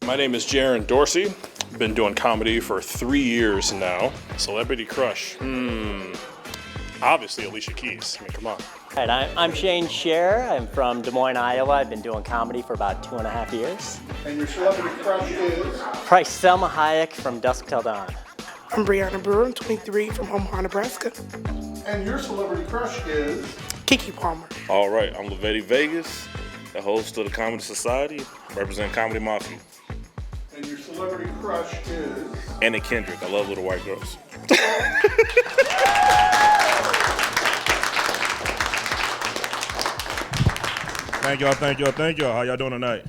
My name is Jaren Dorsey. I've been doing comedy for 3 years now. Celebrity crush. Obviously Alicia Keys. I mean, come on. All right, I'm Scharer. I'm from Des Moines, Iowa. I've been doing comedy for about 2.5 years. And your celebrity crush is? Probably Selma Hayek from Dusk Till Dawn. I'm Breanna Brewer, I'm 23, from Omaha, Nebraska. And your celebrity crush is? Kiki Palmer. All right, I'm Lavetti Vegas, the host of the Comedy Society, represent Comedy Mafia. And your celebrity crush is? Anna Kendrick. I love little white girls. Thank y'all. How y'all doing tonight?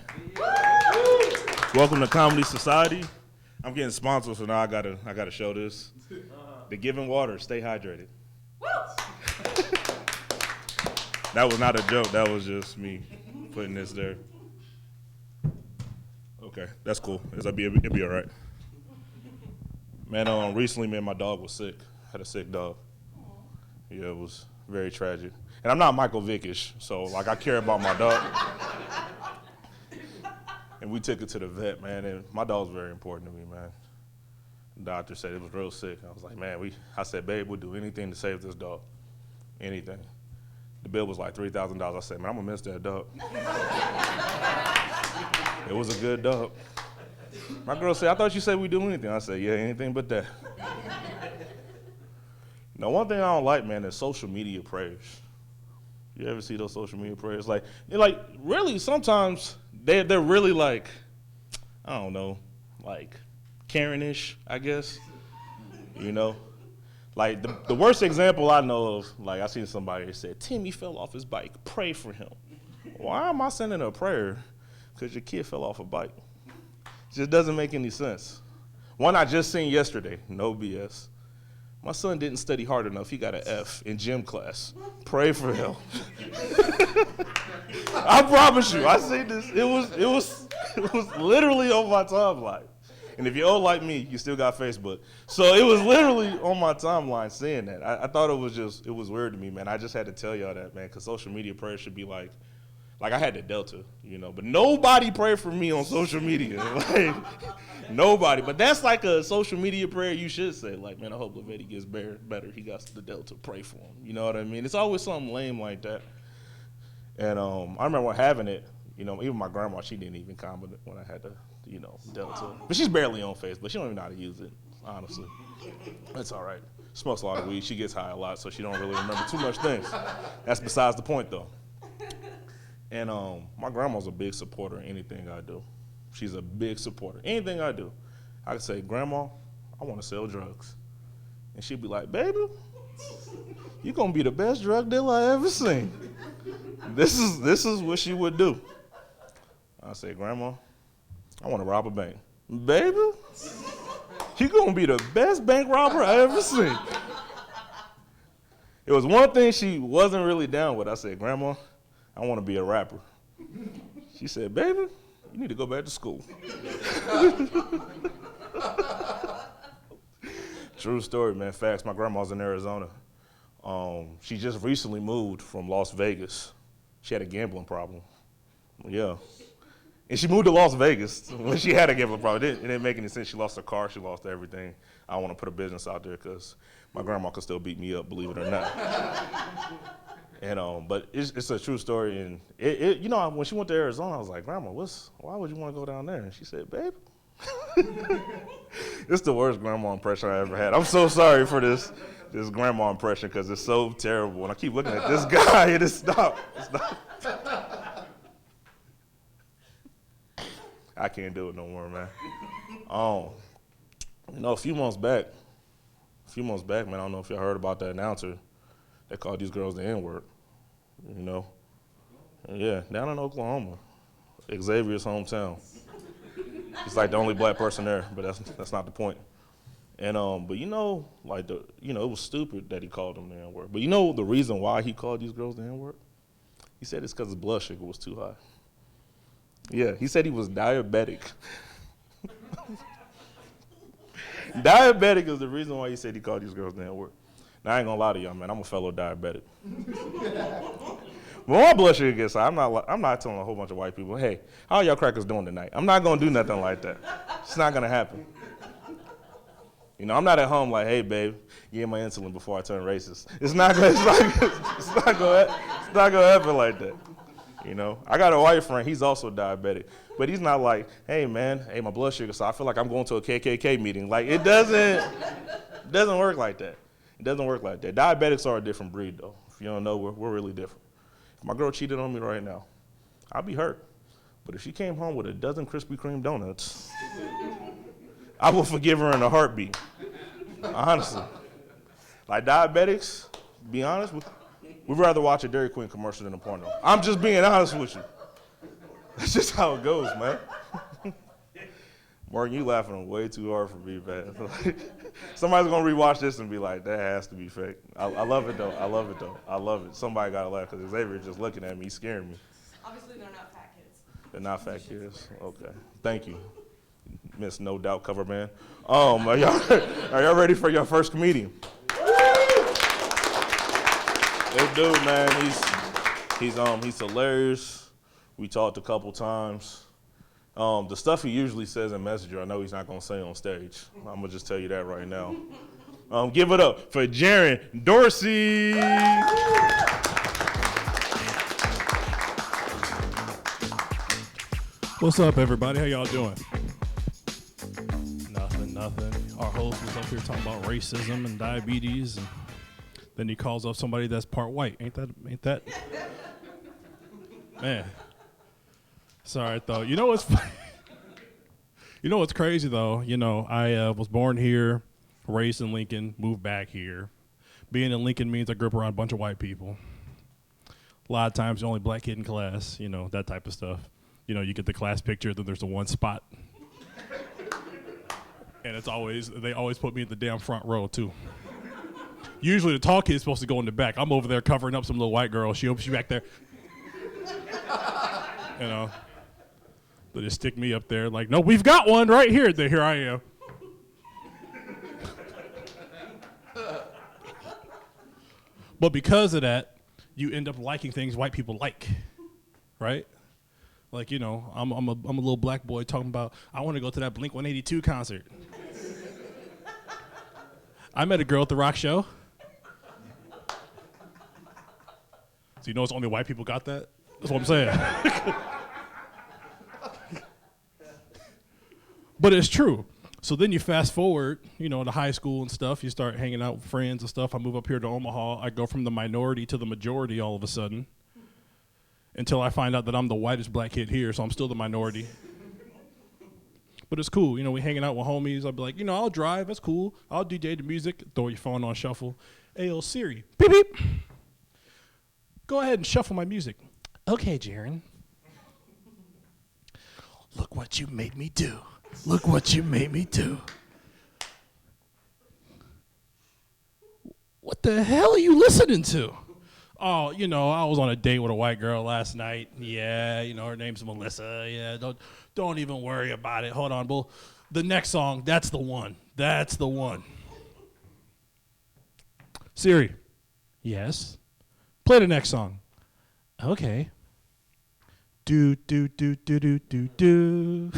Welcome to Comedy Society. I'm getting sponsored, so now I gotta show this. The Giving Water, stay hydrated. That was not a joke, that was just me putting this there. Okay, that's cool. It'll be all right. Man, recently, my dog was sick. Had a sick dog. Yeah, it was very tragic. And I'm not Michael Vickish, so I care about my dog. And we took it to the vet, man, and my dog's very important to me, man. The doctor said it was real sick. I was like, man, I said, babe, we'll do anything to save this dog. Anything. The bill was like $3,000. I said, man, I'm gonna miss that dog. It was a good dog. My girl said, I thought you said we'd do anything. I said, yeah, anything but that. Now, one thing I don't like, man, is social media prayers. You ever see those social media prayers? Really, sometimes they're really like, I don't know, like Karen-ish, I guess. You know? Like, the worst example I know of, like, I seen somebody that said, Timmy fell off his bike, pray for him. Why am I sending a prayer? Because your kid fell off a bike. It just doesn't make any sense. One I just seen yesterday, no BS. My son didn't study hard enough. He got an F in gym class. Pray for him. I promise you, I seen this. It was literally on my timeline. And if you're old like me, you still got Facebook. So it was literally on my timeline seeing that. I thought it was weird to me, man. I just had to tell y'all that, man, because social media prayer should be like I had the Delta, you know, but nobody prayed for me on social media. Like, nobody. But that's like a social media prayer you should say. Like, man, I hope Lavetti gets better. He got the Delta, pray for him. You know what I mean? It's always something lame like that. And I remember having it, you know, even my grandma, she didn't even comment when I had the, you know, Delta. But she's barely on Facebook. She don't even know how to use it, honestly. It's all right. Smokes a lot of weed. She gets high a lot, so she don't really remember too much things. That's besides the point, though. And my grandma's a big supporter of anything I do. She's a big supporter. Anything I do. I could say, Grandma, I want to sell drugs. And she'd be like, baby, you're going to be the best drug dealer I ever seen. This is what she would do. I say, Grandma, I want to rob a bank. Baby, you're going to be the best bank robber I ever seen. It was one thing she wasn't really down with. I said, Grandma, I want to be a rapper. She said, baby, you need to go back to school. True story, man. Facts. My grandma's in Arizona. She just recently moved from Las Vegas. She had a gambling problem. Yeah. And she moved to Las Vegas when she had a gambling problem. It didn't make any sense. She lost her car. She lost everything. I want to put a business out there because my grandma could still beat me up, believe it or not. And but it's a true story, and you know, when she went to Arizona, I was like, Grandma, why would you want to go down there? And she said, babe, it's the worst grandma impression I ever had. I'm so sorry for this grandma impression because it's so terrible. And I keep looking at this guy, and it's not. I can't do it no more, man. You know, a few months back, man, I don't know if y'all heard about that announcer. They called these girls the N-word, you know. Yeah, down in Oklahoma, Xavier's hometown. He's like the only black person there, but that's not the point. And but you know, like it was stupid that he called them the N-word. But you know the reason why he called these girls the N-word? He said it's because his blood sugar was too high. Yeah, he said he was diabetic. Diabetic is the reason why he said he called these girls the N-word. Now, I ain't gonna lie to y'all, man. I'm a fellow diabetic. When my blood sugar gets high, I'm not telling a whole bunch of white people, hey, how are y'all crackers doing tonight? I'm not gonna do nothing like that. It's not gonna happen. You know, I'm not at home like, hey, babe, give my insulin before I turn racist. It's not gonna happen like that. You know, I got a white friend. He's also diabetic, but he's not like, hey, man, my blood sugar. So I feel like I'm going to a KKK meeting. Like, it doesn't work like that. It doesn't work like that. Diabetics are a different breed, though. If you don't know, we're really different. If my girl cheated on me right now, I'd be hurt. But if she came home with a dozen Krispy Kreme donuts, I will forgive her in a heartbeat. Honestly. Like diabetics, be honest, we'd rather watch a Dairy Queen commercial than a porno. I'm just being honest with you. That's just how it goes, man. Morgan, you laughing way too hard for me, man. Somebody's gonna rewatch this and be like, that has to be fake. I love it though. I love it. Somebody gotta laugh because Xavier just looking at me, scaring me. Obviously, they're not fat kids. They're not fat kids. Okay. Thank you, Miss No Doubt Cover Band. Are y'all ready for your first comedian? This dude, man, he's hilarious. We talked a couple times. The stuff he usually says in Messenger, I know he's not gonna say on stage. I'm gonna just tell you that right now. Give it up for Jaren Dorsey. What's up, everybody? How y'all doing? Nothing. Our host was up here talking about racism and diabetes, and then he calls up somebody that's part white. Ain't that? Man. Sorry, though. You know what's funny? You know what's crazy, though? You know, I was born here, raised in Lincoln, moved back here. Being in Lincoln means I grew up around a bunch of white people. A lot of times, the only black kid in class, you know, that type of stuff. You know, you get the class picture, then there's the one spot. And they always put me in the damn front row, too. Usually the tall kid's supposed to go in the back. I'm over there covering up some little white girl. She's back there. You know. They just stick me up there like, no, we've got one right here. Then here I am. But because of that, you end up liking things white people like, right? Like, you know, I'm a little black boy talking about, I want to go to that Blink-182 concert. I met a girl at the rock show. So you know it's only white people got that? That's what I'm saying. But it's true. So then you fast forward, you know, to high school and stuff. You start hanging out with friends and stuff. I move up here to Omaha. I go from the minority to the majority all of a sudden. Until I find out that I'm the whitest black kid here, so I'm still the minority. But it's cool. You know, we hanging out with homies. I'll be like, you know, I'll drive. That's cool. I'll DJ the music. Throw your phone on shuffle. Hey, yo, Siri. Beep, beep. Go ahead and shuffle my music. Okay, Jaren. Look what you made me do. Look what you made me do. What the hell are you listening to? Oh, you know, I was on a date with a white girl last night. Yeah, you know, her name's Melissa. Yeah, don't even worry about it. Hold on, bull. The next song, that's the one. That's the one. Siri. Yes. Play the next song. Okay. Do do do do do do do.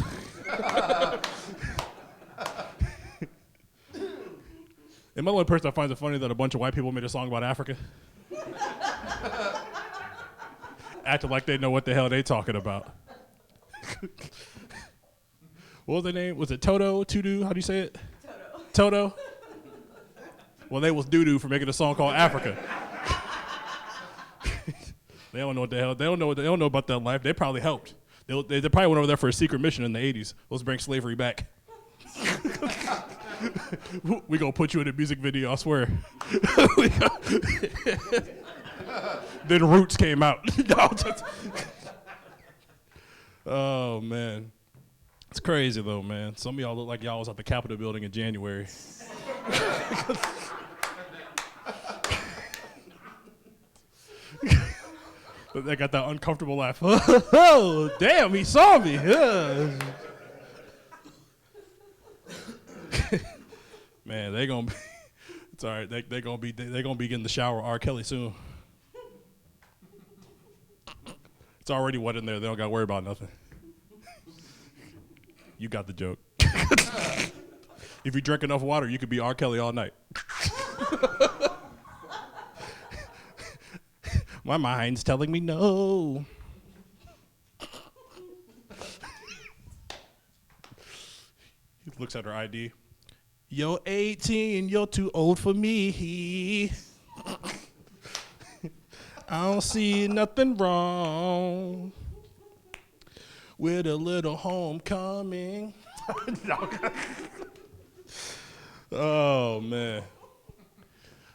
Am I the only person that finds it funny that a bunch of white people made a song about Africa? Acting like they know what the hell they talking about. What was their name? Was it Toto? Tudu? How do you say it? Toto. Well, they was doo-doo for making a song called Africa. They don't know what the hell. They don't know about that life. They probably helped. They probably went over there for a secret mission in the 80s. Let's bring slavery back. We gonna put you in a music video, I swear. Then Roots came out. Oh, man. It's crazy, though, man. Some of y'all look like y'all was at the Capitol building in January. But they got that uncomfortable laugh. Oh, damn, he saw me. Man, they gonna be, it's all right. They gonna be getting the shower with R. Kelly soon. It's already wet in there. They don't got to worry about nothing. You got the joke. If you drink enough water, you could be R. Kelly all night. My mind's telling me no. He looks at her ID. You're 18, you're too old for me. I don't see nothing wrong with a little homecoming. Oh, man.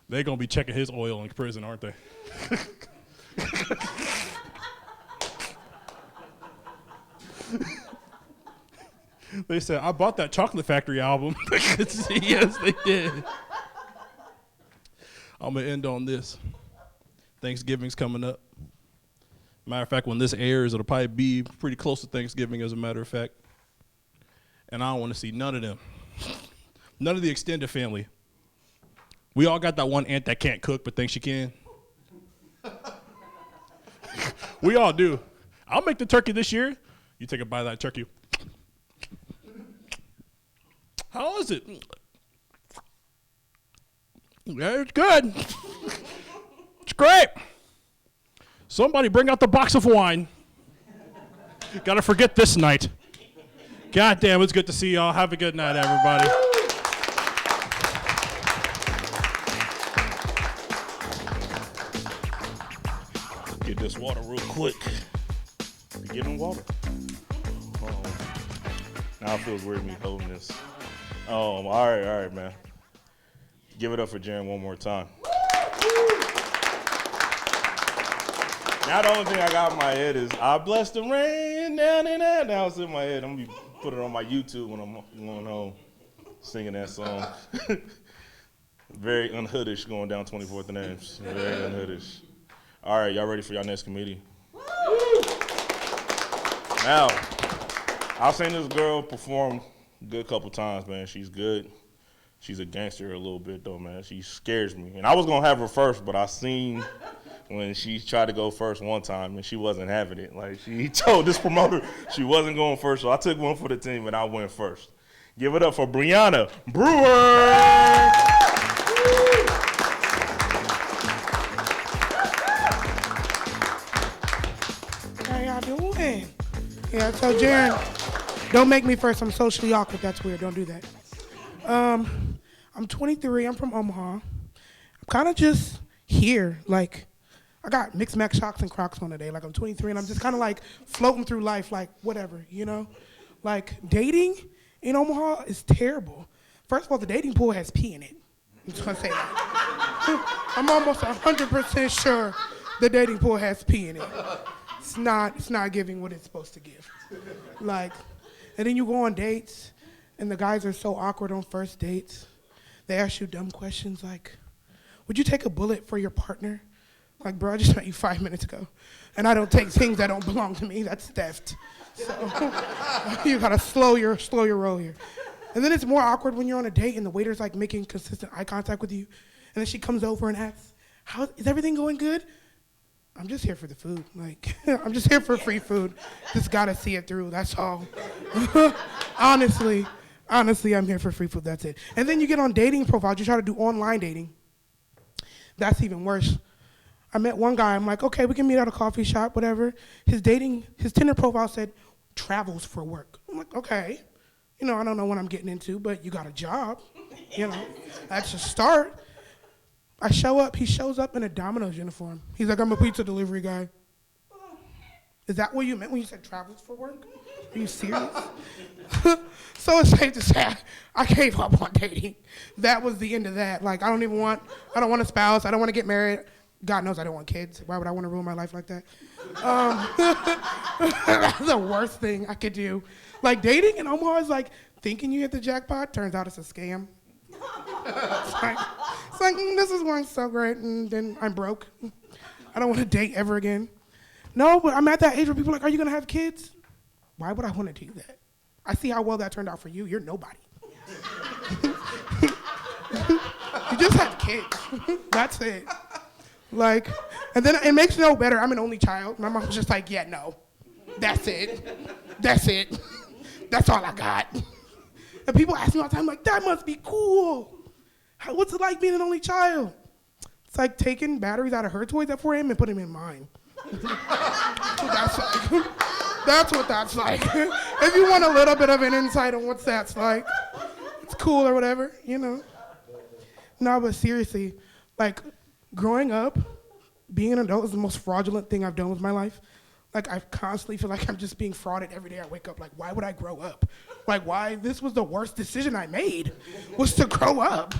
They're going to be checking his oil in prison, aren't they? They said, I bought that Chocolate Factory album. Yes, they did. I'm going to end on this. Thanksgiving's coming up. Matter of fact, when this airs, it'll probably be pretty close to Thanksgiving, as a matter of fact. And I don't want to see none of them. None of the extended family. We all got that one aunt that can't cook but thinks she can. We all do. I'll make the turkey this year. You take a bite of that turkey. How is it? Yeah, it's good. It's great. Somebody bring out the box of wine. Gotta forget this night. God damn, it's good to see y'all. Have a good night, everybody. Get this water real quick. Give him water. Now it feels weird me holding this. All right, man. Give it up for Jaren one more time. Now the only thing I got in my head is, I bless the rain down in that. Now it's in my head. I'm going to put it on my YouTube when I'm going home singing that song. Very unhoodish going down 24th and Ames. Very unhoodish. All right, y'all ready for y'all next comedian? Now, I've seen this girl perform a good couple times, man. She's good. She's a gangster a little bit, though, man. She scares me. And I was going to have her first, but I seen when she tried to go first one time, and she wasn't having it. Like, she told this promoter she wasn't going first, so I took one for the team, and I went first. Give it up for Breanna Brewer. How y'all doing? Yeah, so Jaren, don't make me first. I'm socially awkward. That's weird. Don't do that. I'm 23. I'm from Omaha. I'm kind of just here. Like, I got mixed match shocks and Crocs on today. Like, I'm 23, and I'm just kind of like floating through life, like whatever, you know? Like, dating in Omaha is terrible. First of all, the dating pool has pee in it. I'm just gonna say that. I'm almost 100% sure the dating pool has pee in it. It's not giving what it's supposed to give. Like, and then you go on dates, and the guys are so awkward on first dates. They ask you dumb questions like, would you take a bullet for your partner? Like, bro, I just met you 5 minutes ago, and I don't take things that don't belong to me. That's theft. So you gotta slow your roll here. And then it's more awkward when you're on a date and the waiter's like making consistent eye contact with you, and then she comes over and asks, is everything going good? I'm just here for the food. Like, I'm just here for free food. Just gotta see it through, that's all. Honestly, I'm here for free food, that's it. And then you get on dating profiles, you try to do online dating. That's even worse. I met one guy, I'm like, okay, we can meet at a coffee shop, whatever. His Tinder profile said, travels for work. I'm like, okay. You know, I don't know what I'm getting into, but you got a job. You know, that's a start. I show up, he shows up in a Domino's uniform. He's like, I'm a pizza delivery guy. Is that what you meant when you said travels for work? Are you serious? So it's safe to say, I gave up on dating. That was the end of that. Like, I don't want a spouse, I don't want to get married. God knows I don't want kids. Why would I want to ruin my life like that? That's the worst thing I could do. Like, dating in Omaha is like thinking you hit the jackpot, turns out it's a scam. It's like this is going so great, and then I'm broke. I don't want to date ever again. No, but I'm at that age where people are like, are you going to have kids? Why would I want to do that? I see how well that turned out for you. You're nobody. You just have kids. That's it. Like, And then it makes it no better. I'm an only child. My mom's just like, yeah, no. That's it. That's it. That's all I got. And people ask me all the time, like, that must be cool. What's it like being an only child? It's like taking batteries out of her toys at 4 a.m. and putting them in mine. That's like. That's what that's like. If you want a little bit of an insight on what that's like, it's cool or whatever, you know. No, but seriously, like, growing up, being an adult is the most fraudulent thing I've done with my life. Like, I constantly feel like I'm just being frauded every day I wake up. Like, why would I grow up? Like, why? This was the worst decision I made, was to grow up.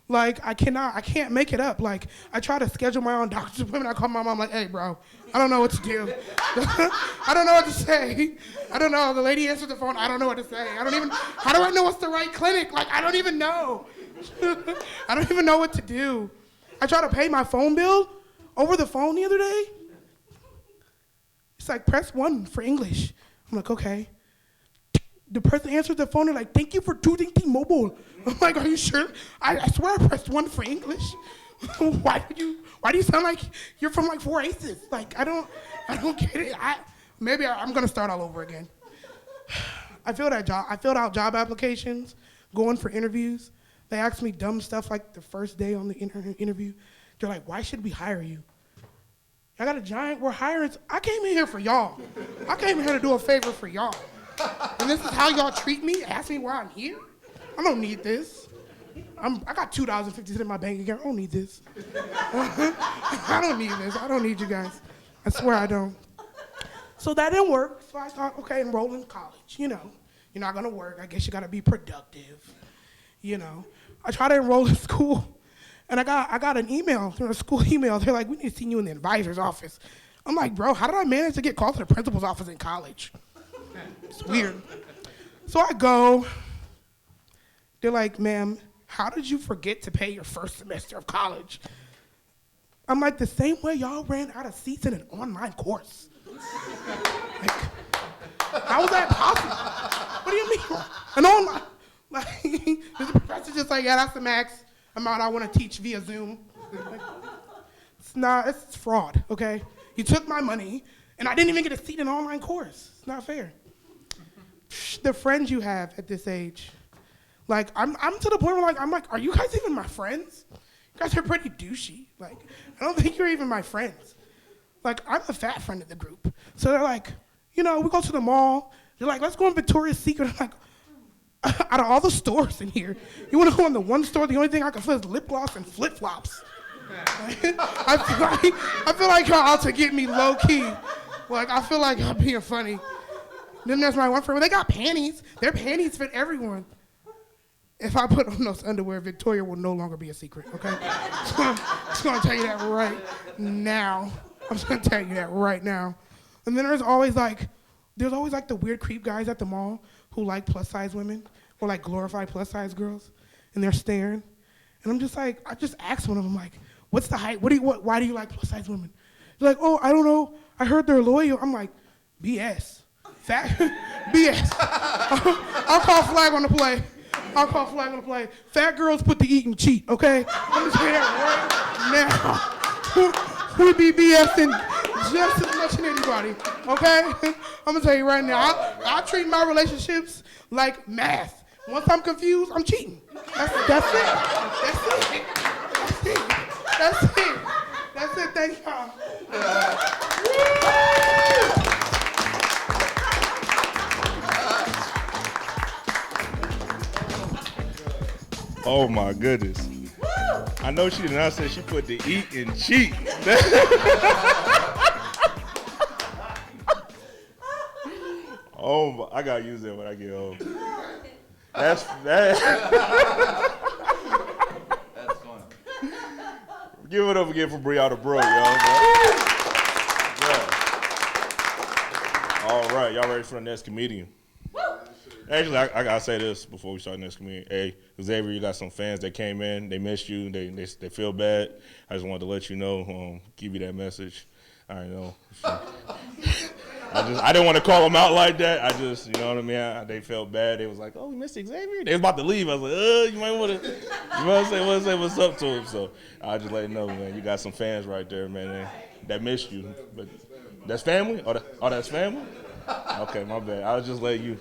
Like, I can't make it up. Like, I try to schedule my own doctor's appointment. I call my mom, like, hey, bro, I don't know what to do. I don't know what to say. I don't know. The lady answered the phone. I don't know what to say. How do I know what's the right clinic? Like, I don't even know. I don't even know what to do. I try to pay my phone bill over the phone the other day. It's like, press 1 for English. I'm like, okay. The person answered the phone and like, thank you for choosing T-Mobile. I'm like, are you sure? I swear I pressed 1 for English. Why do you sound like you're from like 4 Aces? Like, I don't get it. I'm gonna start all over again. I filled out job applications, going for interviews. They asked me dumb stuff like the first day on the interview. They're like, why should we hire you? I got a giant, we're hiring. I came in here for y'all. I came here to do a favor for y'all. And this is how y'all treat me? Ask me why I'm here? I don't need this. I got $2.50 in my bank account. I don't need this. I don't need this. I don't need you guys. I swear I don't. So that didn't work. So I thought, okay, enroll in college. You know, you're not gonna work. I guess you gotta be productive. You know, I tried to enroll in school, and I got an email, a school email. They're like, we need to see you in the advisor's office. I'm like, bro, how did I manage to get called to the principal's office in college? It's weird. So I go. They're like, ma'am, how did you forget to pay your first semester of college? I'm like, the same way y'all ran out of seats in an online course. Like, how is that possible? What do you mean? An online? Like, the professor's just like, yeah, that's the max amount I want to teach via Zoom. Like, it's fraud, okay? You took my money, and I didn't even get a seat in an online course. It's not fair. The friends you have at this age, like, I'm to the point where, like, I'm like, are you guys even my friends? You guys are pretty douchey. Like, I don't think you're even my friends. Like, I'm the fat friend of the group. So they're like, you know, we go to the mall. They're like, let's go in Victoria's Secret. I'm like, out of all the stores in here, you want to go in the one store, the only thing I can find is lip gloss and flip-flops. I feel like y'all out to get me low-key. Like, I feel like I'm being funny. Then there's my one friend. They got panties. Their panties fit everyone. If I put on those underwear, Victoria will no longer be a secret, okay? I'm just gonna tell you that right now. I'm just gonna tell you that right now. And then there's always like the weird creep guys at the mall who like plus size women or like glorify plus size girls, and they're staring. And I'm just like, I just asked one of them, like, what's the height? Why do you like plus size women? They're like, oh, I don't know. I heard they're loyal. I'm like, BS. BS. I'll call flag on the play. Fat girls put the eat and cheat, okay? I'm just saying that right now. We be BSing just as much as anybody, okay? I'm gonna tell you right now, I treat my relationships like math. Once I'm confused, I'm cheating. That's it. Thank y'all. Oh my goodness. I know she did not say she put the eat and cheat. Oh, I gotta use that when I get home. That's funny. Give it up again for Breanna, bro, y'all. Yeah. All right, y'all ready for the next comedian? Actually, I gotta say this before we start the next comedian. Hey, Xavier, you got some fans that came in. They missed you. They feel bad. I just wanted to let you know, give you that message. I know. I didn't want to call them out like that. I just, you know what I mean? They felt bad. They was like, oh, we missed Xavier. They was about to leave. I was like, you might want to say what's up to him. So I just let you know, man. You got some fans right there, man. that missed you. But that's family? Oh, that's family? Okay, my bad. I was just letting you.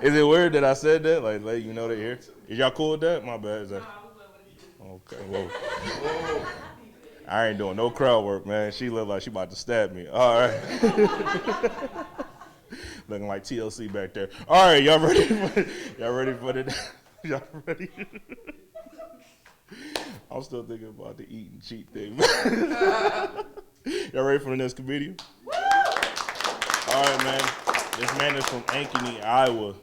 Is it weird that I said that? Like, let you know they're here? Is y'all cool with that? My bad. Is that... Okay, whoa. I ain't doing no crowd work, man. She look like she about to stab me. All right. Looking like TLC back there. All right, y'all ready for it? Y'all ready? I'm still thinking about the eat and cheat thing. Y'all ready for the next comedian? All right, man. This man is from Ankeny, Iowa.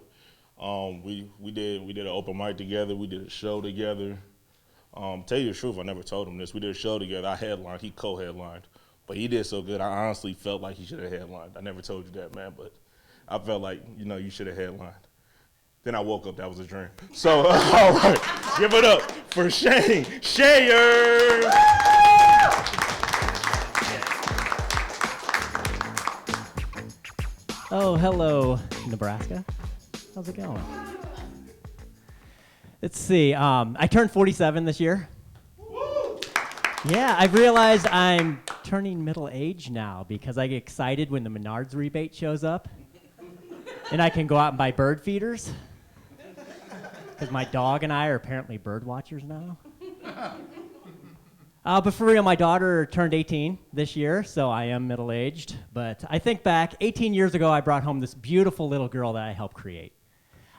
We did an open mic together. We did a show together. Tell you the truth, I never told him this. We did a show together. I headlined. He co-headlined. But he did so good, I honestly felt like he should have headlined. I never told you that, man, but I felt like, you should have headlined. Then I woke up, that was a dream. So, all right, give it up for Shane Scharer. Oh, hello, Nebraska. How's it going? Let's see. I turned 47 this year. Yeah, I've realized I'm turning middle age now because I get excited when the Menards rebate shows up. And I can go out and buy bird feeders. Because my dog and I are apparently bird watchers now. But for real, my daughter turned 18 this year, so I am middle-aged. But I think back, 18 years ago, I brought home this beautiful little girl that I helped create.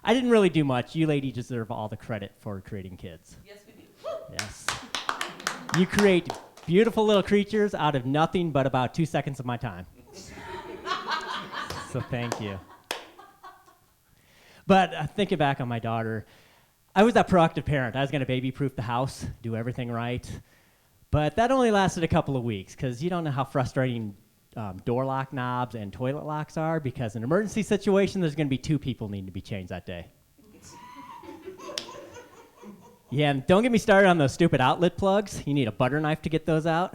I didn't really do much. You ladies deserve all the credit for creating kids. Yes, we do. Yes. You create beautiful little creatures out of nothing but about 2 seconds of my time. So thank you. But thinking back on my daughter, I was that proactive parent. I was going to baby-proof the house, do everything right. But that only lasted a couple of weeks because you don't know how frustrating door lock knobs and toilet locks are because in an emergency situation, there's going to be 2 people needing to be changed that day. Yeah, and don't get me started on those stupid outlet plugs. You need a butter knife to get those out.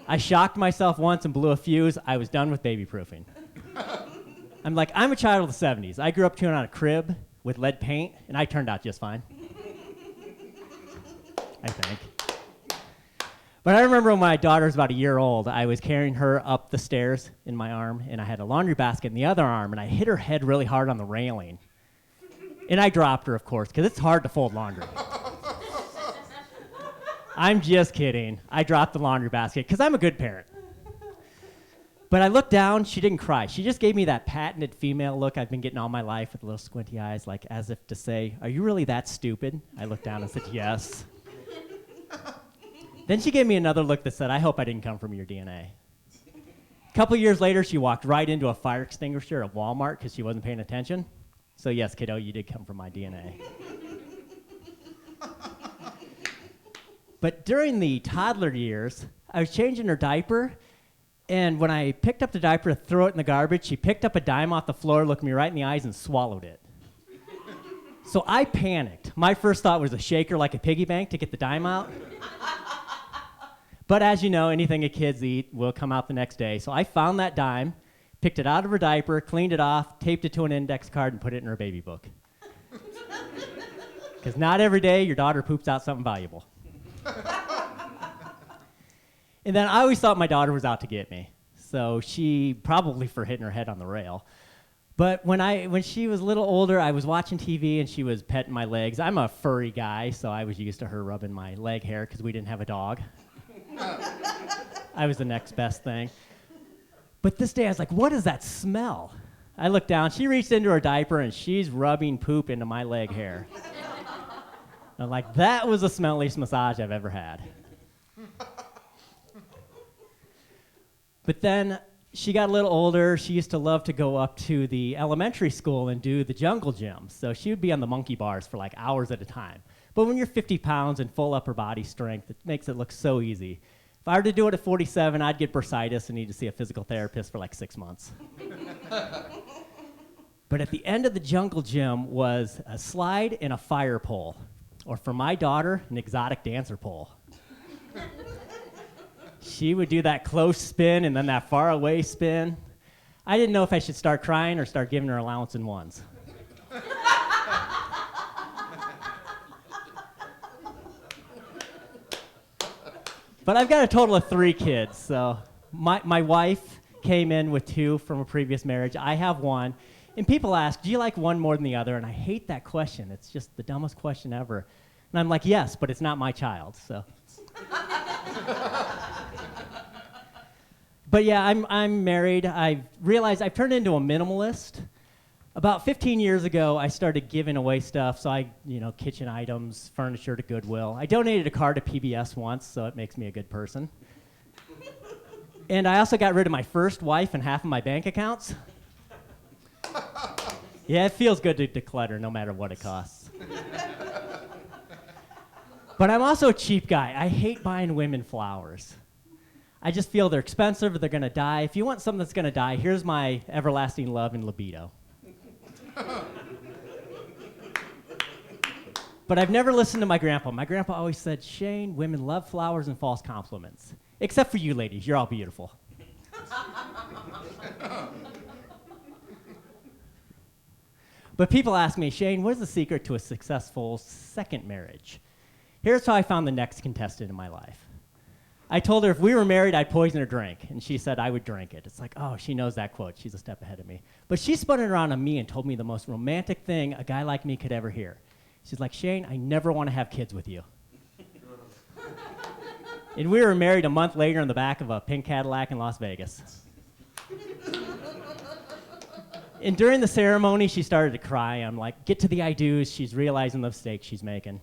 I shocked myself once and blew a fuse. I was done with baby-proofing. I'm a child of the 70s. I grew up chewing on a crib with lead paint, and I turned out just fine. I think. But I remember when my daughter was about a year old, I was carrying her up the stairs in my arm, and I had a laundry basket in the other arm, and I hit her head really hard on the railing. And I dropped her, of course, because it's hard to fold laundry. I'm just kidding. I dropped the laundry basket because I'm a good parent. But I looked down, she didn't cry. She just gave me that patented female look I've been getting all my life with little squinty eyes, like as if to say, "Are you really that stupid?" I looked down and said, "Yes." Then she gave me another look that said, "I hope I didn't come from your DNA." A couple years later, she walked right into a fire extinguisher at Walmart because she wasn't paying attention. So yes, kiddo, you did come from my DNA. But during the toddler years, I was changing her diaper, and when I picked up the diaper to throw it in the garbage, she picked up a dime off the floor, looked me right in the eyes, and swallowed it. So I panicked. My first thought was a shaker like a piggy bank to get the dime out. But as you know, anything a kids eat will come out the next day. So I found that dime, picked it out of her diaper, cleaned it off, taped it to an index card, and put it in her baby book. Because not every day your daughter poops out something valuable. And then I always thought my daughter was out to get me. So she, probably for hitting her head on the rail. But when she was a little older, I was watching TV and she was petting my legs. I'm a furry guy, so I was used to her rubbing my leg hair because we didn't have a dog. I was the next best thing. But this day I was like, what is that smell? I looked down, she reached into her diaper and she's rubbing poop into my leg hair. I'm like, that was the smelliest massage I've ever had. But then she got a little older. She used to love to go up to the elementary school and do the jungle gym. So she would be on the monkey bars for like hours at a time. But when you're 50 pounds and full upper body strength, it makes it look so easy. If I were to do it at 47, I'd get bursitis and need to see a physical therapist for like 6 months. But at the end of the jungle gym was a slide and a fire pole. Or for my daughter, an exotic dancer pole. She would do that close spin and then that far away spin. I didn't know if I should start crying or start giving her allowance in ones. But I've got a total of 3 kids. So my wife came in with 2 from a previous marriage. I have 1. And people ask, do you like one more than the other? And I hate that question. It's just the dumbest question ever. And I'm like, yes, but it's not my child. So. But yeah, I'm married. I've realized I've turned into a minimalist. About 15 years ago, I started giving away stuff. So kitchen items, furniture to Goodwill. I donated a car to PBS once, so it makes me a good person. And I also got rid of my first wife and half of my bank accounts. Yeah, it feels good to declutter no matter what it costs. But I'm also a cheap guy. I hate buying women flowers. I just feel they're expensive or they're going to die. If you want something that's going to die, here's my everlasting love and libido. But I've never listened to my grandpa. My grandpa always said, Shane, women love flowers and false compliments. Except for you ladies. You're all beautiful. But people ask me, Shane, what is the secret to a successful second marriage? Here's how I found the next contestant in my life. I told her if we were married, I'd poison her drink. And she said I would drink it. It's like, oh, she knows that quote. She's a step ahead of me. But she spun it around on me and told me the most romantic thing a guy like me could ever hear. She's like, Shane, I never want to have kids with you. And we were married a month later in the back of a pink Cadillac in Las Vegas. And during the ceremony, she started to cry. I'm like, get to the I do's. She's realizing the mistakes she's making.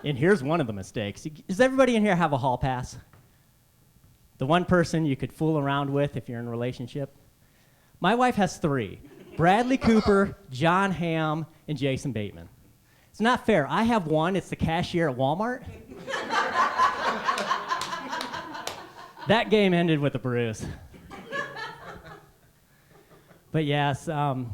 And here's one of the mistakes. Does everybody in here have a hall pass? The one person you could fool around with if you're in a relationship? My wife has 3. Bradley Cooper, John Hamm, and Jason Bateman. It's not fair. I have 1. It's the cashier at Walmart. That game ended with a bruise. But yes, my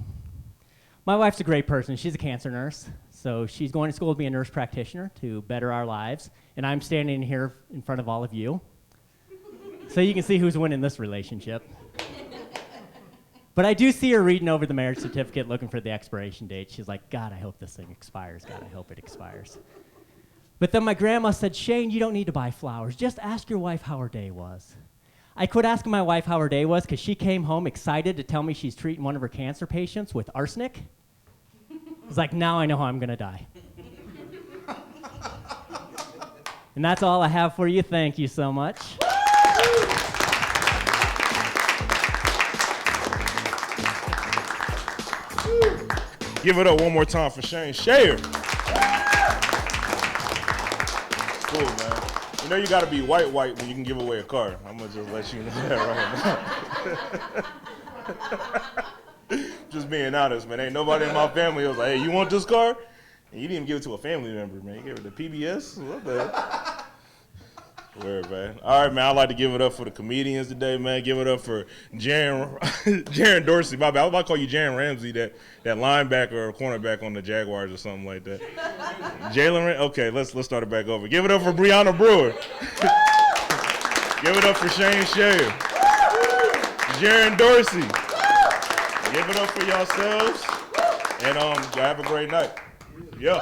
wife's a great person. She's a cancer nurse. So she's going to school to be a nurse practitioner to better our lives. And I'm standing here in front of all of you. So you can see who's winning this relationship. But I do see her reading over the marriage certificate looking for the expiration date. She's like, God, I hope this thing expires. God, I hope it expires. But then my grandma said, Shane, you don't need to buy flowers. Just ask your wife how her day was. I quit asking my wife how her day was because she came home excited to tell me she's treating one of her cancer patients with arsenic. I was like, now I know how I'm going to die. And that's all I have for you. Thank you so much. Give it up one more time for Shane Scharer. Cool, man. You know you got to be white when you can give away a car. I'm going to just let you know that right now. Just being honest, man. Ain't nobody in my family was like, hey, you want this car? And you didn't even give it to a family member, man. You gave it to PBS? What the Word, man. All right, man. I'd like to give it up for the comedians today, man. Give it up for Jaren Dorsey. My bad. I was about to call you Jaren Ramsey, that linebacker or cornerback on the Jaguars or something like that. Jalen. Okay, let's start it back over. Give it up for Breanna Brewer. Give it up for Shane Scharer. Jaren Dorsey. Give it up for yourselves. And y'all have a great night. Yeah.